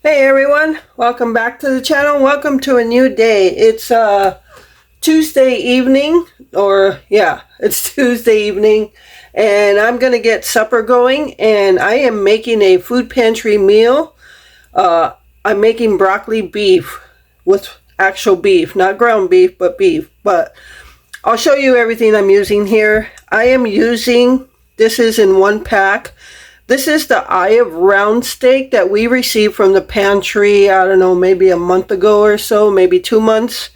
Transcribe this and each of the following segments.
Hey everyone, welcome back to the channel. Welcome to a new day. It's Tuesday evening, it's Tuesday evening, and I'm gonna get supper going, and I am making a food pantry meal. I'm making broccoli beef with actual beef, not ground beef, but beef. But I'll show you everything I'm using here. This is in one pack. This is the eye of round steak that we received from the pantry, I don't know, maybe a month ago or so, maybe 2 months.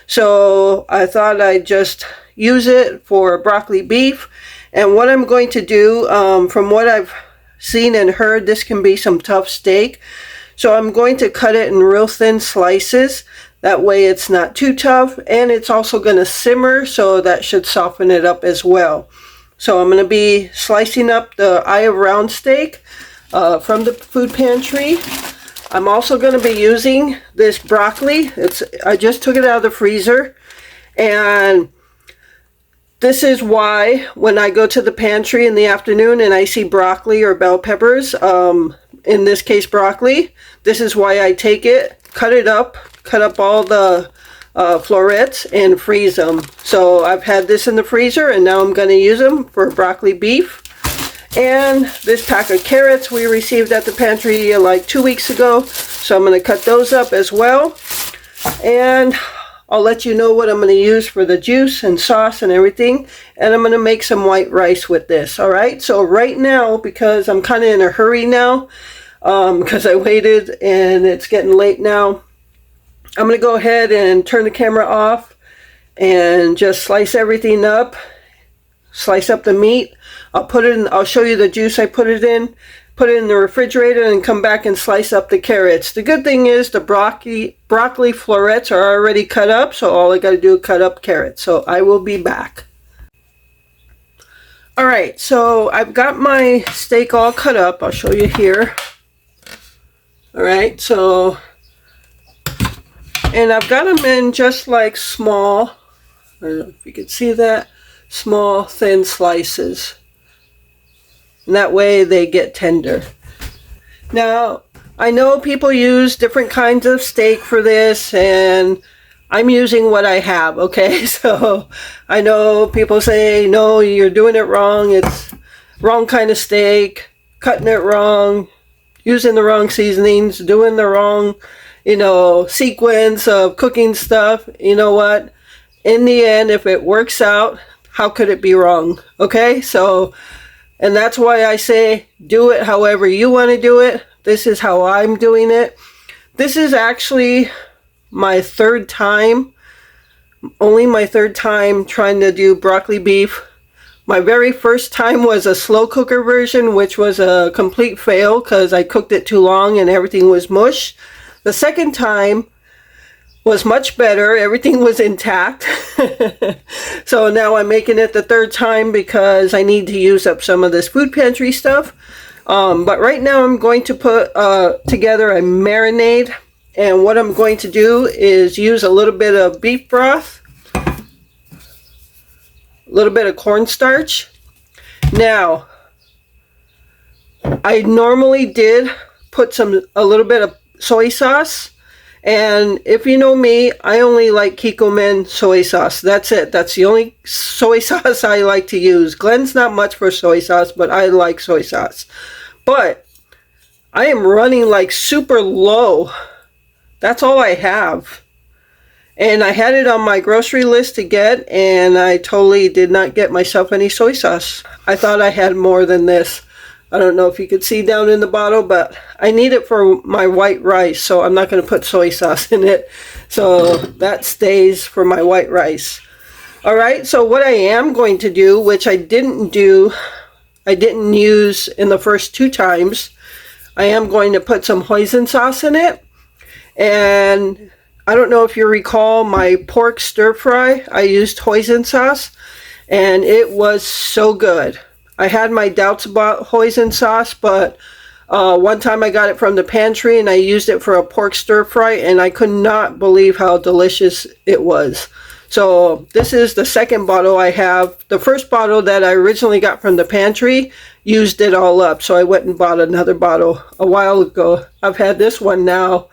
So I thought I'd just use it for broccoli beef. And what I'm going to do, from what I've seen and heard, this can be some tough steak. So I'm going to cut it in real thin slices. That way it's not too tough, and it's also going to simmer, so that should soften it up as well. So I'm going to be slicing up the eye of round steak from the food pantry. I'm also going to be using this broccoli. I just took it out of the freezer, and this is why when I go to the pantry in the afternoon and I see broccoli or bell peppers, in this case broccoli, this is why I take it, cut up all the florets and freeze them. So I've had this in the freezer, and now I'm going to use them for broccoli beef. And this pack of carrots we received at the pantry like 2 weeks ago, so I'm going to cut those up as well. And I'll let you know what I'm going to use for the juice and sauce and everything. And I'm going to make some white rice with this. Alright, so right now, because I'm kind of in a hurry now, because I waited and it's getting late now, I'm going to go ahead and turn the camera off and just slice everything up. Slice up the meat. I'll show you the juice I put it in the refrigerator, and come back and slice up the carrots. The good thing is the broccoli florets are already cut up, so all I got to do is cut up carrots. So I will be back. Alright, so I've got my steak all cut up. I'll show you here. Alright, so, and I've got them in just like small, I don't know if you can see that, small thin slices. And that way they get tender. Now, I know people use different kinds of steak for this, and I'm using what I have, okay? So I know people say, no, you're doing it wrong. It's wrong kind of steak, cutting it wrong, using the wrong seasonings, doing the wrong, sequence of cooking stuff. You know what? In the end, if it works out, how could it be wrong? Okay? So, and that's why I say do it however you want to do it. This is how I'm doing it. This is actually my third time, only my third time trying to do broccoli beef. My very first time was a slow cooker version, which was a complete fail because I cooked it too long and everything was mush. The second time was much better. Everything was intact. So now I'm making it the third time because I need to use up some of this food pantry stuff. But right now I'm going to put together a marinade. And what I'm going to do is use a little bit of beef broth, a little bit of cornstarch. Now, I normally did put a little bit of soy sauce. And if you know me, I only like Kikkoman soy sauce. That's it. That's the only soy sauce I like to use. Glenn's not much for soy sauce, but I like soy sauce. But I am running like super low. That's all I have. And I had it on my grocery list to get, and I totally did not get myself any soy sauce. I thought I had more than this. I don't know if you could see down in the bottle, but I need it for my white rice, so I'm not going to put soy sauce in it. So that stays for my white rice. Alright, so what I am going to do, which I didn't use in the first 2 times, I am going to put some hoisin sauce in it. And I don't know if you recall my pork stir fry, I used hoisin sauce, and it was so good. I had my doubts about hoisin sauce, but one time I got it from the pantry and I used it for a pork stir fry, and I could not believe how delicious it was. So this is the second bottle I have. The first bottle that I originally got from the pantry used it all up. So I went and bought another bottle a while ago. I've had this one now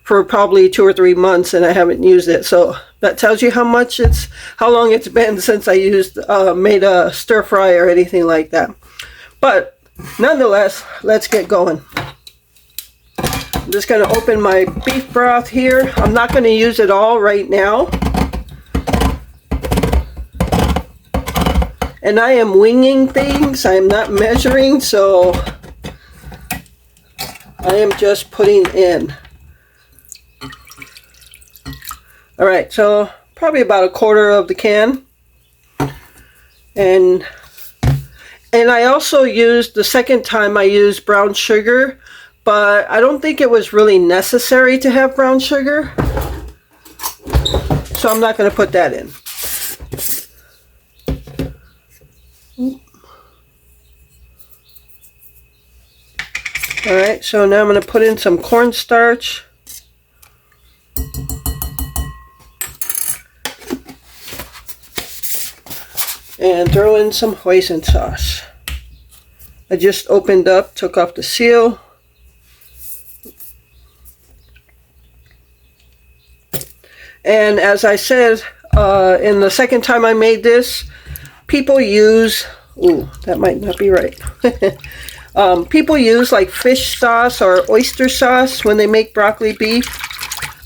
for probably 2 or 3 months and I haven't used it. So that tells you how long it's been since I made a stir fry or anything like that. But nonetheless, let's get going. I'm just going to open my beef broth here. I'm not going to use it all right now. And I am winging things. I am not measuring, so I am just putting in. All right, so probably about 1/4 of the can. And I also used, the second time I used brown sugar, but I don't think it was really necessary to have brown sugar. So I'm not going to put that in. All right, so now I'm going to put in some cornstarch. And throw in some hoisin sauce. I just opened up, took off the seal. And as I said, in the second time I made this, people use, ooh, that might not be right. People use like fish sauce or oyster sauce when they make broccoli beef.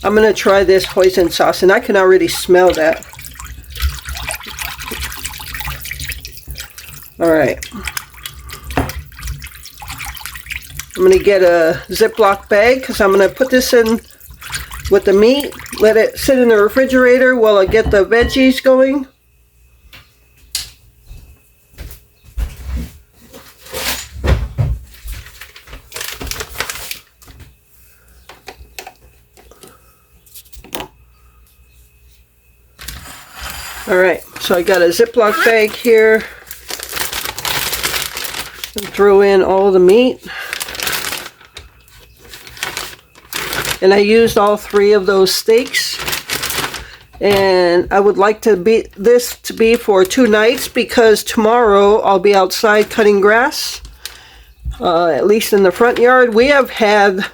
I'm going to try this hoisin sauce, and I can already smell that. All right. I'm going to get a Ziploc bag because I'm going to put this in with the meat. Let it sit in the refrigerator while I get the veggies going. All right, so I got a Ziploc bag here. And throw in all the meat. And I used all 3 of those steaks. And I would like this to be for 2 nights because tomorrow I'll be outside cutting grass. At least in the front yard. We have had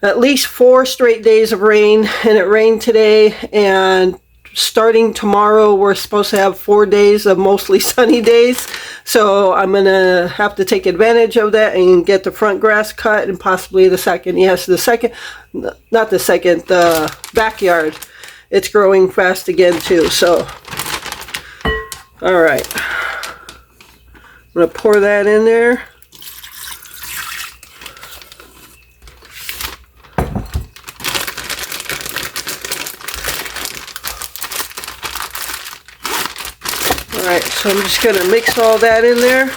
at least 4 straight days of rain, and it rained today, and starting tomorrow we're supposed to have 4 days of mostly sunny days, so I'm gonna have to take advantage of that and get the front grass cut, and possibly the second, the backyard. It's growing fast again too, so all right, I'm gonna pour that in there. Alright, so I'm just going to mix all that in there.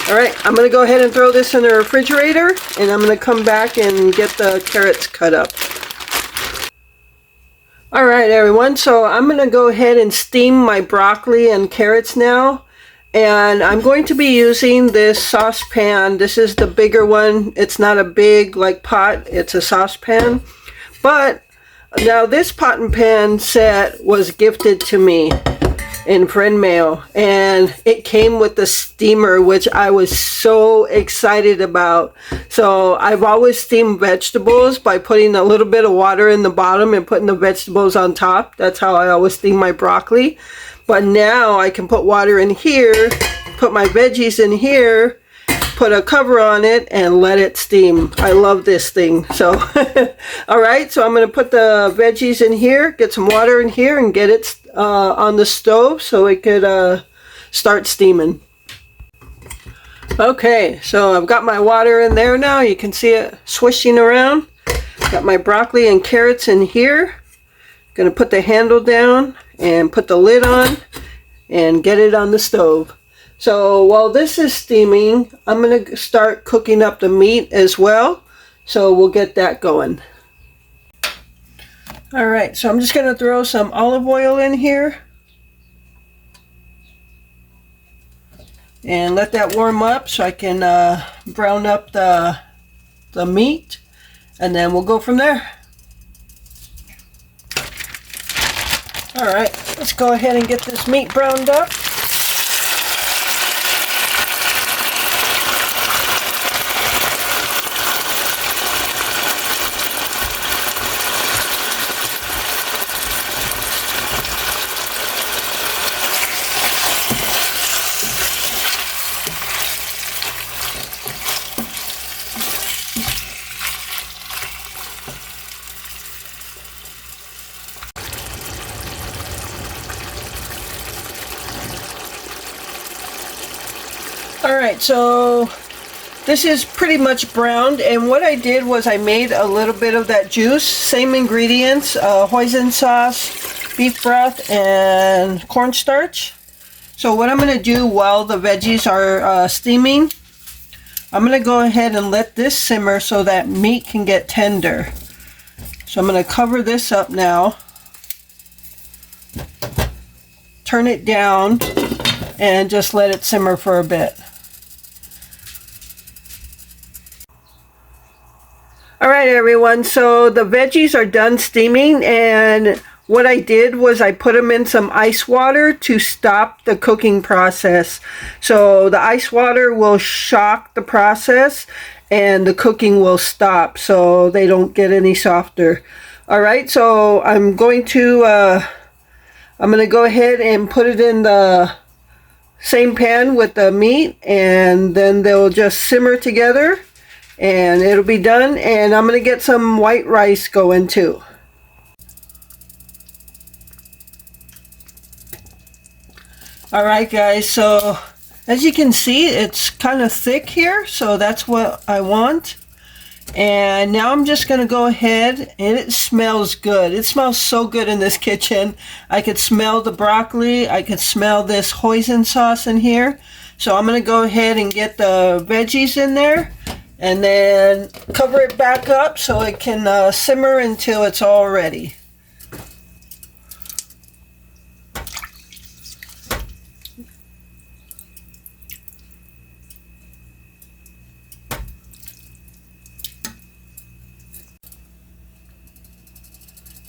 Alright, I'm going to go ahead and throw this in the refrigerator, and I'm going to come back and get the carrots cut up. Alright everyone, so I'm going to go ahead and steam my broccoli and carrots now. And I'm going to be using this saucepan. This is the bigger one. It's not a big like pot. It's a saucepan. But now this pot and pan set was gifted to me in friend mail. And it came with the steamer, which I was so excited about. So I've always steamed vegetables by putting a little bit of water in the bottom and putting the vegetables on top. That's how I always steam my broccoli. But now I can put water in here, put my veggies in here, put a cover on it, and let it steam. I love this thing. So, all right, so I'm going to put the veggies in here, get some water in here, and get it on the stove so it could start steaming. Okay, so I've got my water in there now. You can see it swishing around. Got my broccoli and carrots in here. Going to put the handle down and put the lid on and get it on the stove. So while this is steaming, I'm going to start cooking up the meat as well. So we'll get that going. Alright, so I'm just going to throw some olive oil in here. And let that warm up so I can brown up the the meat, and then we'll go from there. All right, let's go ahead and get this meat browned up. Alright, so this is pretty much browned, and what I did was I made a little bit of that juice, same ingredients, hoisin sauce, beef broth, and cornstarch. So what I'm going to do while the veggies are steaming, I'm going to go ahead and let this simmer so that meat can get tender. So I'm going to cover this up now, turn it down, and just let it simmer for a bit. Alright everyone, so the veggies are done steaming, and what I did was I put them in some ice water to stop the cooking process. So the ice water will shock the process and the cooking will stop so they don't get any softer. Alright, so I'm going to go ahead and put it in the same pan with the meat, and then they'll just simmer together and it'll be done. And I'm going to get some white rice going too. Alright guys, so as you can see, it's kind of thick here, so that's what I want. And now I'm just going to go ahead, and it smells good. It smells so good in this kitchen. I could smell the broccoli, I could smell this hoisin sauce in here. So I'm going to go ahead and get the veggies in there, and then cover it back up so it can simmer until it's all ready.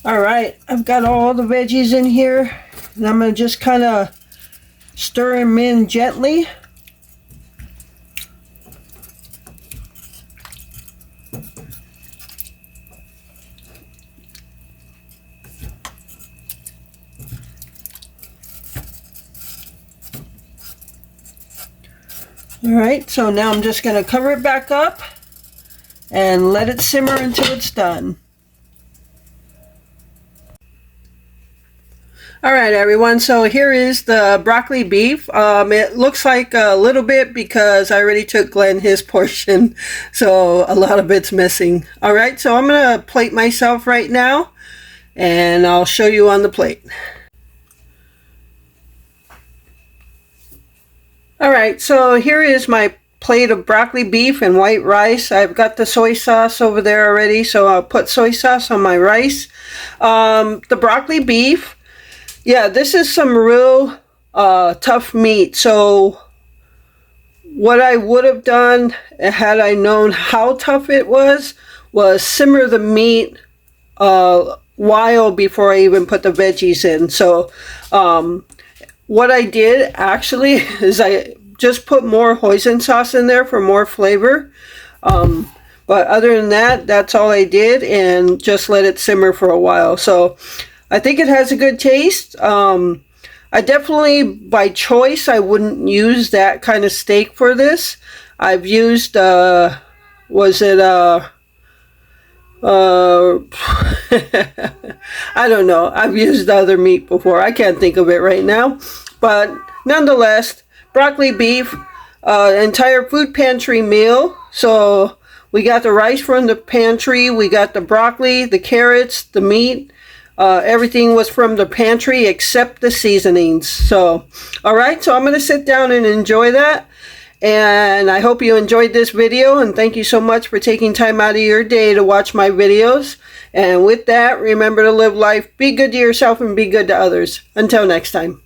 Alright, I've got all the veggies in here, and I'm going to just kind of stir them in gently. Alright, so now I'm just going to cover it back up and let it simmer until it's done. Alright everyone, so here is the broccoli beef. It looks like a little bit because I already took Glenn his portion, so a lot of it's missing. Alright, so I'm going to plate myself right now, and I'll show you on the plate. Alright, so here is my plate of broccoli beef and white rice. I've got the soy sauce over there already, so I'll put soy sauce on my rice. The broccoli beef, yeah, this is some real tough meat. So what I would have done had I known how tough it was simmer the meat a while before I even put the veggies in. So what I did actually is I just put more hoisin sauce in there for more flavor. But other than that, that's all I did, and just let it simmer for a while. So I think it has a good taste. I definitely, by choice, I wouldn't use that kind of steak for this. I've used, I don't know. I've used other meat before. I can't think of it right now. But nonetheless, broccoli beef, entire food pantry meal. So we got the rice from the pantry, we got the broccoli, the carrots, the meat. Everything was from the pantry except the seasonings. So, alright, so I'm going to sit down and enjoy that. And I hope you enjoyed this video, and thank you so much for taking time out of your day to watch my videos. And with that, remember to live life, be good to yourself, and be good to others. Until next time.